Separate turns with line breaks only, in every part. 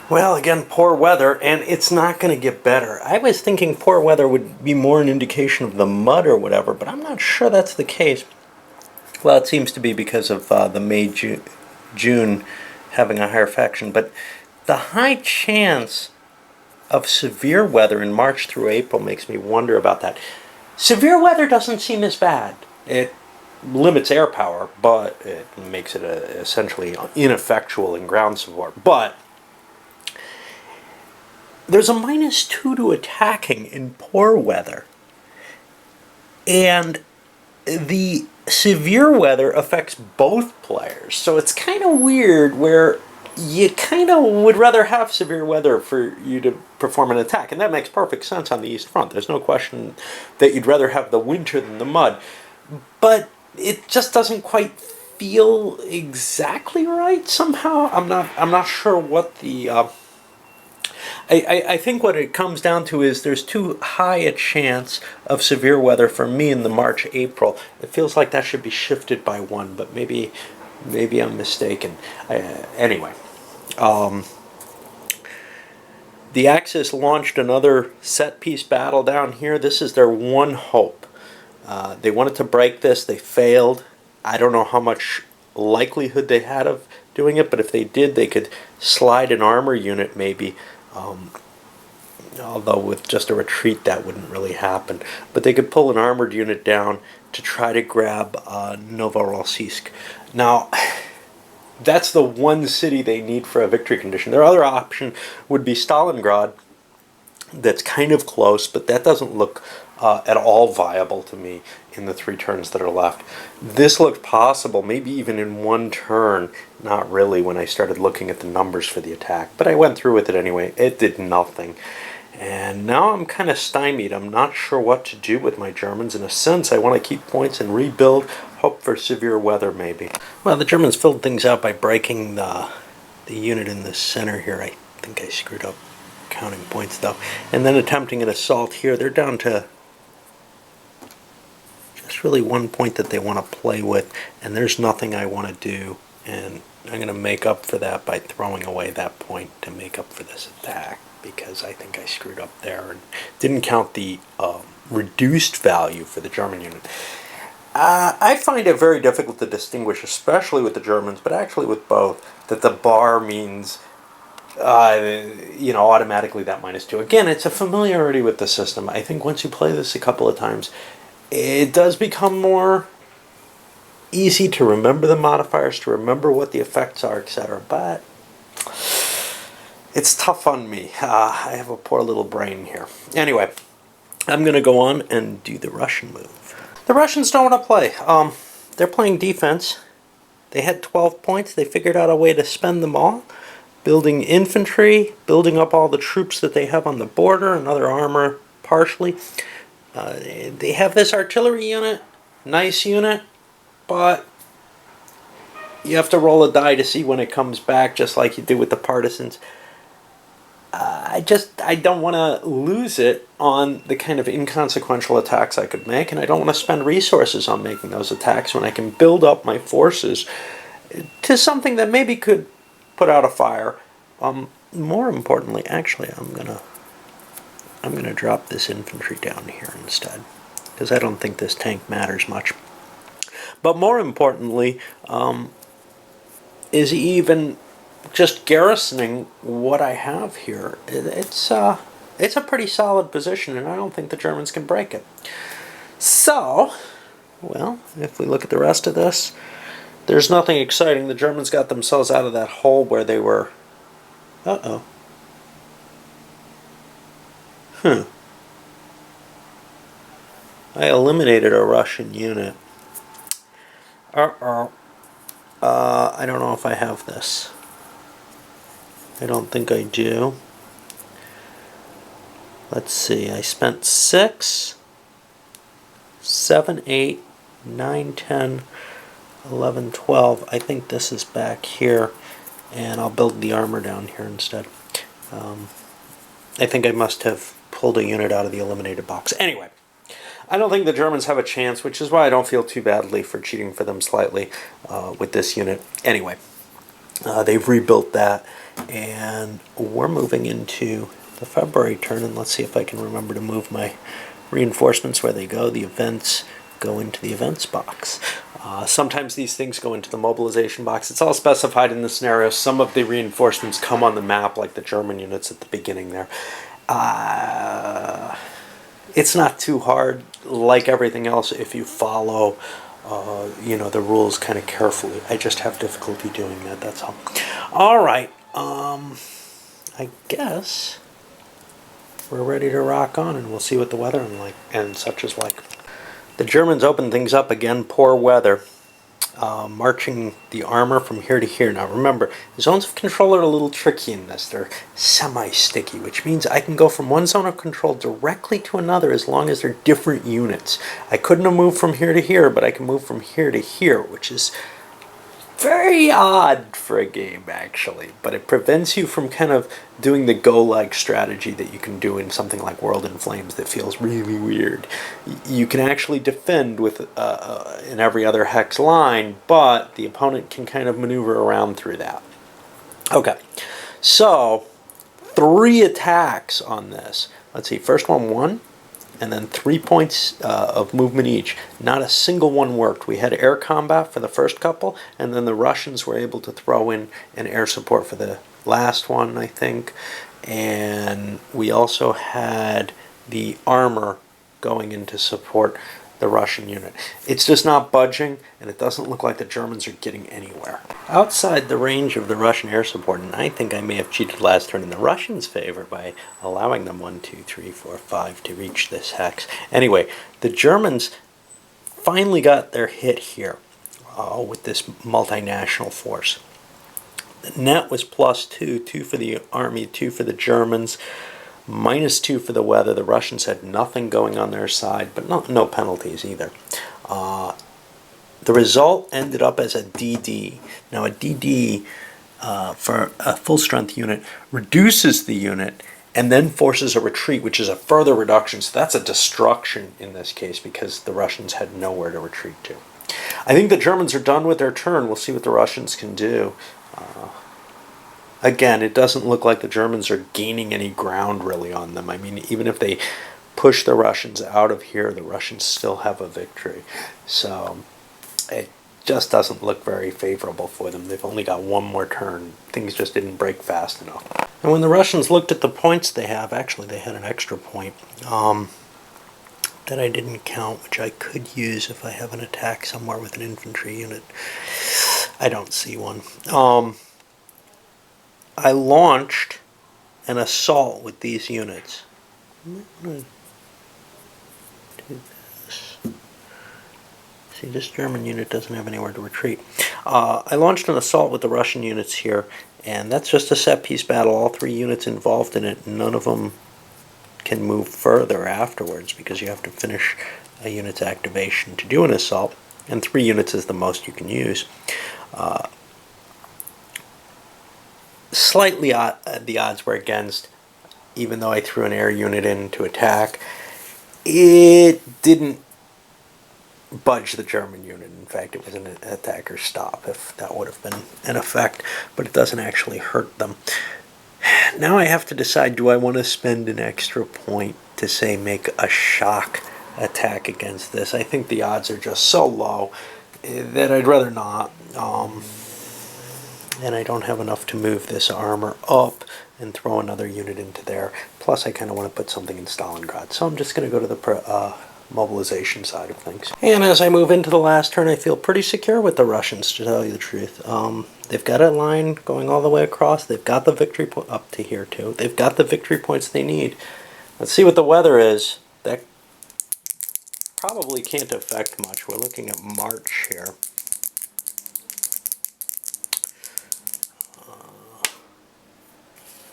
Well, again, poor weather, and it's not going to get better. I was thinking poor weather would be more an indication of the mud or whatever, but I'm not sure that's the case. Well, it seems to be because of the June having a higher faction, but the high chance of severe weather in March through April makes me wonder about that. Severe weather doesn't seem as bad. It limits air power, but it makes it essentially ineffectual in ground support. But there's a -2 to attacking in poor weather. And the severe weather affects both players. So it's kind of weird where you kind of would rather have severe weather for you to perform an attack. And that makes perfect sense on the East Front. There's no question that you'd rather have the winter than the mud. But it just doesn't quite feel exactly right somehow. I'm not sure what the I think what it comes down to is there's too high a chance of severe weather for me in the March-April. It feels like that should be shifted by one, but maybe I'm mistaken. Anyway, the Axis launched another set-piece battle down here. This is their one hope. They wanted to break this. They failed. I don't know how much likelihood they had of doing it, but if they did, they could slide an armor unit maybe. Although with just a retreat that wouldn't really happen. But they could pull an armored unit down to try to grab Novorossiysk. Now, that's the one city they need for a victory condition. Their other option would be Stalingrad. That's kind of close, but that doesn't look at all viable to me in the 3 turns that are left. This looked possible, maybe even in 1 turn. Not really when I started looking at the numbers for the attack, but I went through with it anyway. It did nothing. And now I'm kind of stymied. I'm not sure what to do with my Germans. In a sense, I want to keep points and rebuild, hope for severe weather maybe. Well, the Germans filled things out by breaking the unit in the center here. I think I screwed up counting points though. And then attempting an assault here. They're down to just really 1 point that they want to play with, and there's nothing I want to do, and I'm going to make up for that by throwing away that point to make up for this attack, because I think I screwed up there and didn't count the reduced value for the German unit. I find it very difficult to distinguish, especially with the Germans, but actually with both, that the bar means automatically that -2. Again, it's a familiarity with the system. I think once you play this a couple of times, it does become more easy to remember the modifiers, to remember what the effects are, etc. But it's tough on me. I have a poor little brain here. Anyway, I'm going to go on and do the Russian move. The Russians don't want to play. They're playing defense. They had 12 points. They figured out a way to spend them all. Building infantry, building up all the troops that they have on the border, and other armor partially. They have this artillery unit, nice unit, but you have to roll a die to see when it comes back, just like you do with the partisans. I don't want to lose it on the kind of inconsequential attacks I could make, and I don't want to spend resources on making those attacks when I can build up my forces to something that maybe could put out a fire. More importantly, actually, I'm gonna drop this infantry down here instead, because I don't think this tank matters much. But more importantly, is even just garrisoning what I have here. It's a pretty solid position, and I don't think the Germans can break it. So, well, if we look at the rest of this, there's nothing exciting. The Germans got themselves out of that hole where they were. Uh-oh. I eliminated a Russian unit. I don't know if I have this. I don't think I do. Let's see. I spent 6, 7, 8, 9, 10, 11, 12. I think this is back here. And I'll build the armor down here instead. I think I must have pulled a unit out of the eliminated box. Anyway, I don't think the Germans have a chance, which is why I don't feel too badly for cheating for them slightly with this unit. Anyway, they've rebuilt that, And we're moving into the February turn, and let's see if I can remember to move my reinforcements where they go. The events go into the events box. Sometimes these things go into the mobilization box. It's all specified in the scenario. Some of the reinforcements come on the map, like the German units at the beginning there. It's not too hard, like everything else, if you follow the rules kind of carefully. I just have difficulty doing that, that's all. All right, I guess we're ready to rock on, and we'll see what the weather and such is like. The Germans open things up again, poor weather. Marching the armor from here to here. Now remember, zones of control are a little tricky in this. They're semi-sticky, which means I can go from one zone of control directly to another as long as they're different units. I couldn't have moved from here to here, but I can move from here to here, which is very odd for a game, actually, but it prevents you from kind of doing the go-like strategy that you can do in something like World in Flames that feels really weird. You can actually defend with in every other hex line, but the opponent can kind of maneuver around through that. Okay, so 3 attacks on this. Let's see, first one, and then 3 points of movement each. Not a single one worked. We had air combat for the first couple, and then the Russians were able to throw in an air support for the last one, I think. And we also had the armor going in to support the Russian unit. It's just not budging, and it doesn't look like the Germans are getting anywhere. Outside the range of the Russian air support, and I think I may have cheated last turn in the Russians' favor by allowing them 1, 2, 3, 4, 5 to reach this hex. Anyway, the Germans finally got their hit here with this multinational force. The net was +2, 2 for the army, 2 for the Germans. -2 for the weather. The Russians had nothing going on their side, but no penalties either. The result ended up as a DD. Now a DD for a full strength unit reduces the unit and then forces a retreat, which is a further reduction. So that's a destruction in this case because the Russians had nowhere to retreat to. I think the Germans are done with their turn. We'll see what the Russians can do. Again, it doesn't look like the Germans are gaining any ground really on them. I mean, even if they push the Russians out of here, the Russians still have a victory. So it just doesn't look very favorable for them. They've only got one more turn. Things just didn't break fast enough. And when the Russians looked at the points they have, actually they had an extra point that I didn't count, which I could use if I have an attack somewhere with an infantry unit. I don't see one. I launched an assault with these units. I'm going to do this. See, this German unit doesn't have anywhere to retreat. I launched an assault with the Russian units here, and that's just a set-piece battle. All 3 units involved in it, none of them can move further afterwards because you have to finish a unit's activation to do an assault, and 3 units is the most you can use. Slightly the odds were against, even though I threw an air unit in to attack. It didn't budge the German unit. In fact, it was an attacker stop, if that would have been an effect, but it doesn't actually hurt them. Now I have to decide, do I want to spend an extra point to, say, make a shock attack against this? I think the odds are just so low that I'd rather not. And I don't have enough to move this armor up and throw another unit into there. Plus, I kind of want to put something in Stalingrad. So I'm just going to go to the mobilization side of things. And as I move into the last turn, I feel pretty secure with the Russians, to tell you the truth. They've got a line going all the way across. They've got the victory point up to here, too. They've got the victory points they need. Let's see what the weather is. That probably can't affect much. We're looking at March here.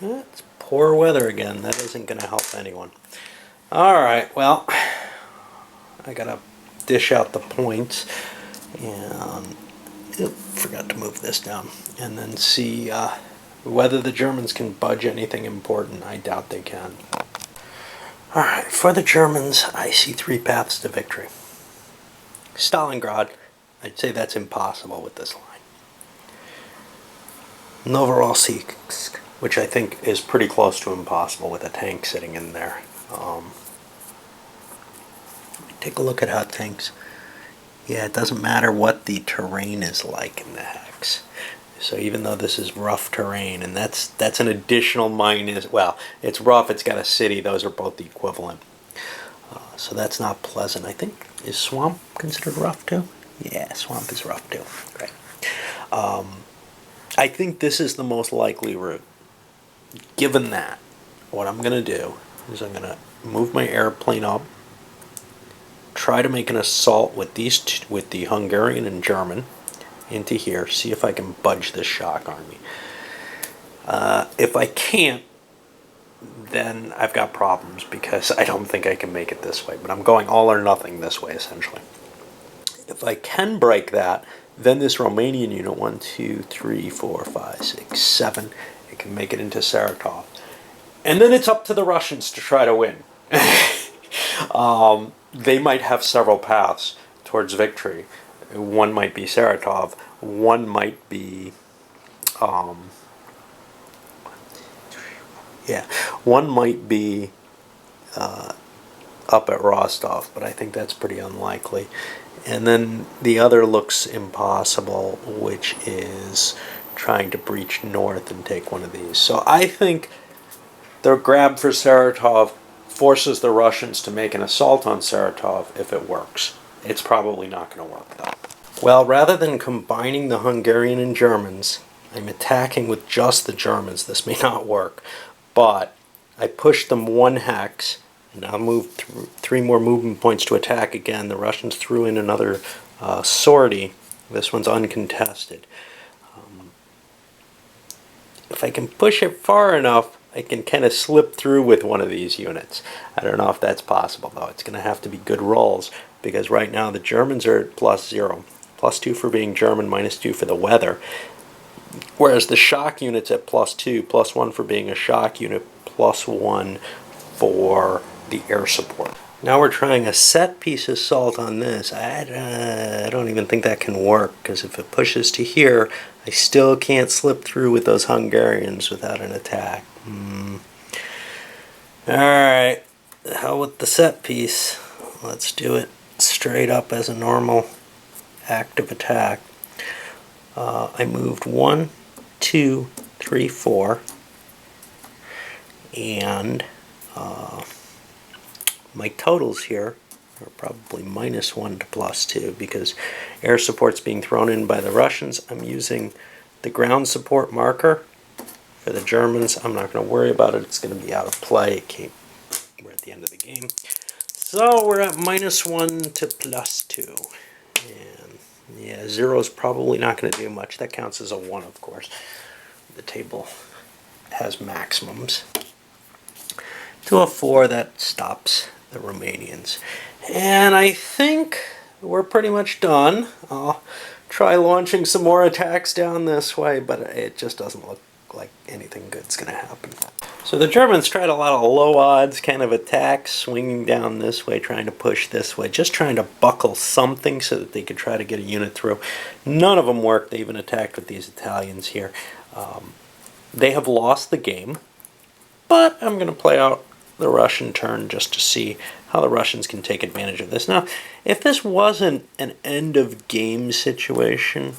It's poor weather again. That isn't going to help anyone. Alright, well, I gotta dish out the points. And forgot to move this down. And then see whether the Germans can budge anything important. I doubt they can. Alright, for the Germans, I see 3 paths to victory. Stalingrad, I'd say that's impossible with this line. Novorossiysk, which I think is pretty close to impossible with a tank sitting in there. Take a look at how tanks... Yeah, it doesn't matter what the terrain is like in the hex. So even though this is rough terrain, and that's an additional minus... Well, it's rough, it's got a city, those are both the equivalent. So that's not pleasant. I think, is swamp considered rough too? Yeah, swamp is rough too. Right. I think this is the most likely route. Given that, what I'm going to do is I'm going to move my airplane up, try to make an assault with with the Hungarian and German into here, see if I can budge this shock army. If I can't, then I've got problems because I don't think I can make it this way. But I'm going all or nothing this way, essentially. If I can break that, then this Romanian unit, 1, 2, 3, 4, 5, 6, 7, it can make it into Saratov. And then it's up to the Russians to try to win. They might have several paths towards victory. One might be Saratov. One might be... one might be up at Rostov, but I think that's pretty unlikely. And then the other looks impossible, which is trying to breach north and take one of these. So I think the grab for Saratov forces the Russians to make an assault on Saratov if it works. It's probably not going to work, though. Well, rather than combining the Hungarian and Germans, I'm attacking with just the Germans. This may not work, but I pushed them one hex, and I'll move through 3 more movement points to attack again. The Russians threw in another sortie. This one's uncontested. If I can push it far enough, I can kind of slip through with one of these units. I don't know if that's possible, though. It's going to have to be good rolls, because right now the Germans are at +0. +2 for being German, -2 for the weather. Whereas the shock unit's at +2, +1 for being a shock unit, +1 for the air support. Now we're trying a set-piece assault on this. I don't even think that can work, because if it pushes to here, I still can't slip through with those Hungarians without an attack. Alright, hell with the set-piece. Let's do it straight up as a normal active attack. I moved 1, 2, 3, 4, and my totals here are probably -1 to +2 because air support's being thrown in by the Russians. I'm using the ground support marker for the Germans. I'm not going to worry about it. It's going to be out of play. We're at the end of the game. So we're at -1 to +2. And yeah, 0 is probably not going to do much. That counts as a 1, of course. The table has maximums. To a 4, that stops the Romanians. And I think we're pretty much done. I'll try launching some more attacks down this way, but it just doesn't look like anything good's going to happen. So the Germans tried a lot of low odds kind of attacks, swinging down this way, trying to push this way, just trying to buckle something so that they could try to get a unit through. None of them worked. They even attacked with these Italians here. They have lost the game, but I'm going to play out the Russian turn just to see how the Russians can take advantage of this. Now, if this wasn't an end-of-game situation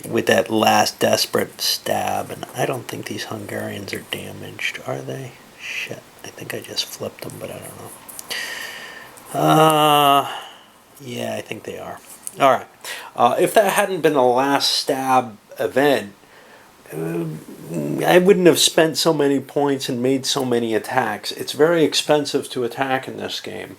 with that last desperate stab, and I don't think these Hungarians are damaged, are they? Shit, I think I just flipped them, but I don't know. Yeah, I think they are. All right. If that hadn't been a last stab event, I wouldn't have spent so many points and made so many attacks. It's very expensive to attack in this game.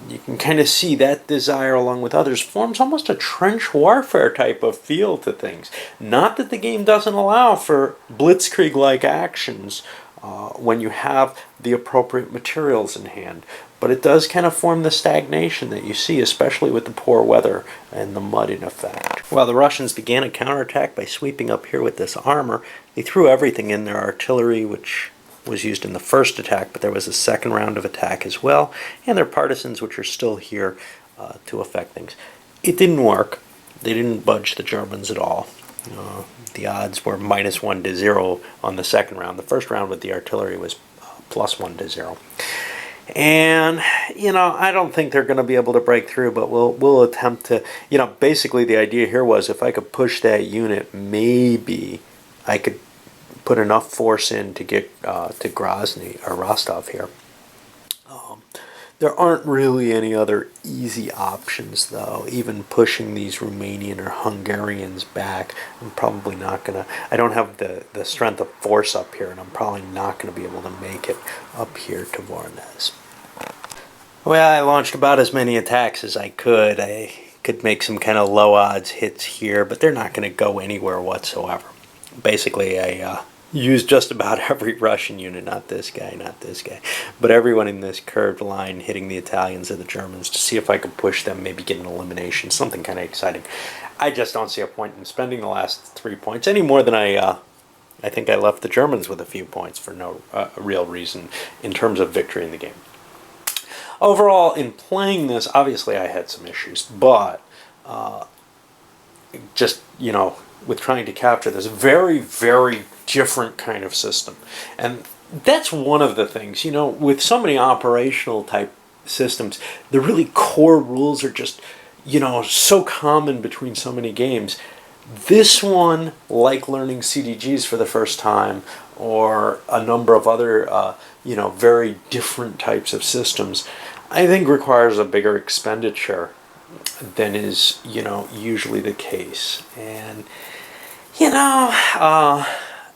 You can kind of see that desire, along with others, forms almost a trench warfare type of feel to things. Not that the game doesn't allow for blitzkrieg-like actions when you have the appropriate materials in hand, but it does kind of form the stagnation that you see, especially with the poor weather and the mud in effect. Well, the Russians began a counterattack by sweeping up here with this armor. They threw everything in their artillery, which was used in the first attack, but there was a second round of attack as well, and their partisans, which are still here to affect things. It didn't work. They didn't budge the Germans at all. The odds were -1 to 0 on the second round. The first round with the artillery was +1 to 0. And I don't think they're going to be able to break through, but we'll attempt to. Basically the idea here was if I could push that unit, maybe I could put enough force in to get to Grozny or Rostov here. There aren't really any other easy options, though. Even pushing these Romanian or Hungarians back, I'm probably not going to. I don't have the strength of force up here, and I'm probably not going to be able to make it up here to Voronezh. Well, I launched about as many attacks as I could. I could make some kind of low odds hits here, but they're not going to go anywhere whatsoever. Basically, I used just about every Russian unit, not this guy, but everyone in this curved line hitting the Italians or the Germans to see if I could push them, maybe get an elimination, something kind of exciting. I just don't see a point in spending the last 3 points any more than I think I left the Germans with a few points for no real reason in terms of victory in the game. Overall, in playing this, obviously I had some issues, but just, with trying to capture this very, very different kind of system. And that's one of the things, with so many operational type systems, the really core rules are just, so common between so many games. This one, like learning CDGs for the first time, or a number of other, very different types of systems, I think requires a bigger expenditure than is, usually the case. And,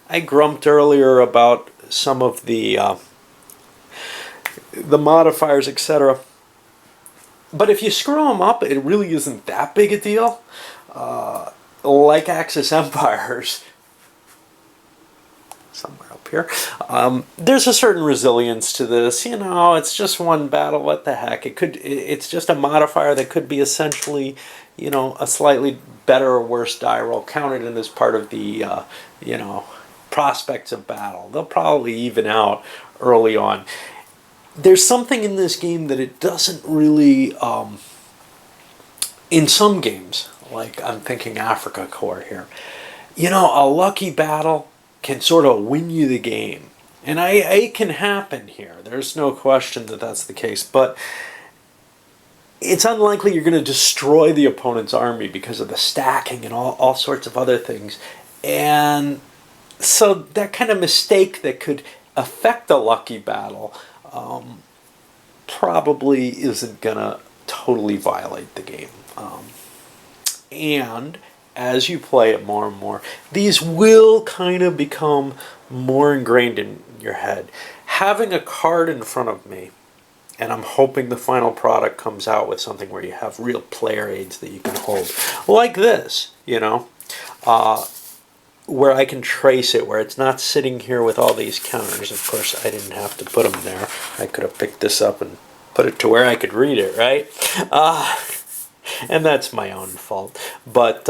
I grumped earlier about some of the modifiers, etc. But if you screw them up, it really isn't that big a deal. Like Axis Empires, somewhere up here, there's a certain resilience to this. It's just one battle. What the heck? It's just a modifier that could be essentially, a slightly better or worse die roll counted in as part of the, prospects of battle. They'll probably even out early on. There's something in this game that it doesn't really, in some games, like I'm thinking Africa Corps here, a lucky battle can sort of win you the game. And it can happen here. There's no question that that's the case. But it's unlikely you're going to destroy the opponent's army because of the stacking and all sorts of other things. And so that kind of mistake that could affect a lucky battle probably isn't going to totally violate the game. And as you play it more and more, these will kind of become more ingrained in your head. Having a card in front of me, and I'm hoping the final product comes out with something where you have real player aids that you can hold. Like this, where I can trace it, where it's not sitting here with all these counters. Of course, I didn't have to put them there. I could have picked this up and put it to where I could read it, right? And that's my own fault. But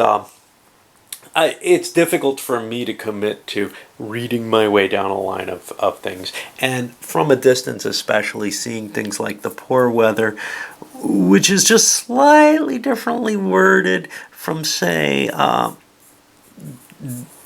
it's difficult for me to commit to reading my way down a line of things. And from a distance, especially seeing things like the poor weather, which is just slightly differently worded from, say,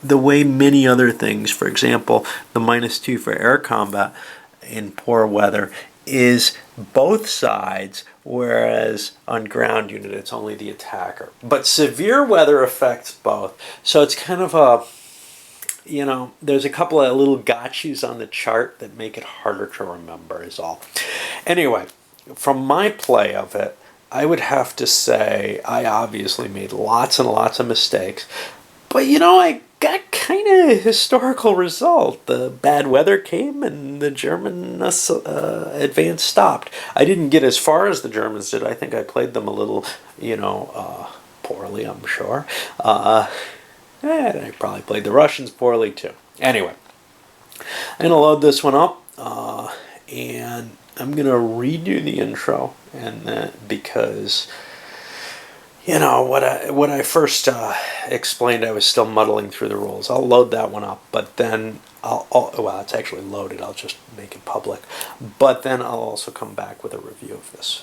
the way many other things, for example, the -2 for air combat in poor weather is both sides, whereas on ground unit it's only the attacker. But severe weather affects both. So it's kind of a, there's a couple of little gotchas on the chart that make it harder to remember is all. Anyway, from my play of it, I would have to say I obviously made lots and lots of mistakes. But, I got kind of a historical result. The bad weather came and the German advance stopped. I didn't get as far as the Germans did. I think I played them a little, poorly, I'm sure. And I probably played the Russians poorly too. Anyway, I'm going to load this one up and I'm going to redo the intro and because... what I first explained, I was still muddling through the rules. I'll load that one up, but then well, it's actually loaded. I'll just make it public. But then I'll also come back with a review of this.